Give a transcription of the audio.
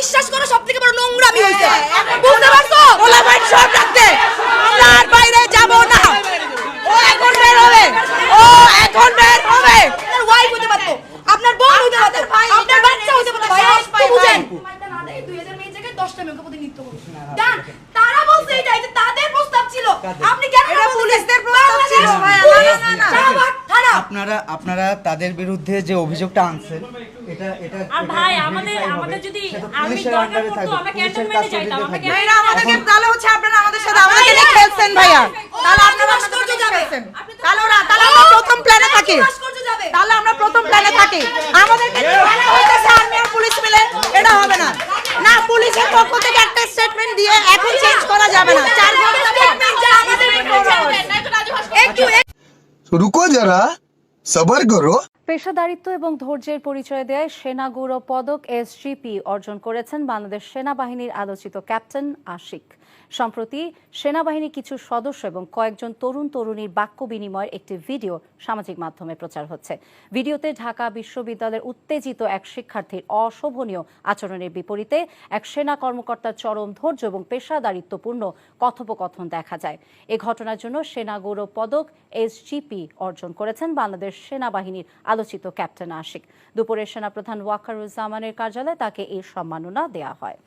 বিশ্বাস করো সবথেকে বড় নোংরামি হইছে। বুঝতে পারছো? পোলাপাইন সব রাখতে আমরা আর বাইরে যাব না। ও এখন বের হবে, ও এখন বের হবে। আপনার ওয়াইফ হতে পারতো, আপনার বোন হতে পারতো, আপনার বাচ্চা হতে পারতো। ভাই একটু বুঝেন। 2000 মেয়ে জায়গায় 10টা মেয়ে প্রতিনিধিত্ব করবে। ডান। তারা বলছে এটা যে তাদের প্রস্তাব ছিল। আপনি কেন এটা পুলিশদের প্রস্তাব ছিল ভাই। না না আপনারা তাদের বিরুদ্ধে যে অভিযোগটা আনছেন এটা আর ভাই আমাদের যদি আর্মি দরকার পড়তো আমরা ক্যান্টনমেন্টে যাইতাম। আমরা ভাইরা আমাদেরকে তাহলে হচ্ছে আপনারা আমাদের সাথে আমাদেরকে নিয়ে খেলছেন ভাইয়া। তাহলে আপনারা ভাস্কর্য যাবে। তাহলে আমরা প্রথম প্ল্যানে থাকি। ভাস্কর্য যাবে। তাহলে আমরা প্রথম প্ল্যানে থাকি। আমাদেরকে নিয়ে খেলা হইতেছে আর্মি আর পুলিশ মিলে, এটা হবে না। না, পুলিশের পক্ষ থেকে একটা স্টেটমেন্ট দিয়ে এখন চেঞ্জ করা যাবে না। 4 ঘন্টা স্টেটমেন্ট যা আমাদের একটু रुको जरा सबर करो। পেশাদারিত্ব এবং ধৈর্যের পরিচয় দেয় সেনা গৌরব পদক এসজিপি অর্জন করেছেন বাংলাদেশ সেনাবাহিনীর আলোচিত ক্যাপ্টেন আশিক। সম্প্রতি সেনাবাহিনীর কিছু সদস্য এবং কয়েকজন তরুণ তরুণীর বাক্য বিনিময়ের একটি ভিডিও সামাজিক মাধ্যমে প্রচার হচ্ছে। ভিডিওতে ঢাকা বিশ্ববিদ্যালয়ের উত্তেজিত এক শিক্ষার্থীর অশোভনীয় আচরণের বিপরীতে এক সেনা কর্মকর্তার চরম ধৈর্য এবং পেশাদারিত্বপূর্ণ কথোপকথন দেখা যায়। এ ঘটনার জন্য সেনা গৌরব পদক এসজিপি অর্জন করেছেন বাংলাদেশ সেনাবাহিনীর আলোচিত ক্যাপ্টেন আশিক। দুপুরে সেনাপ্রধান ওয়াকারুজ্জামানের কার্যালয়ে তাকে এই সম্মাননা দেওয়া হয়।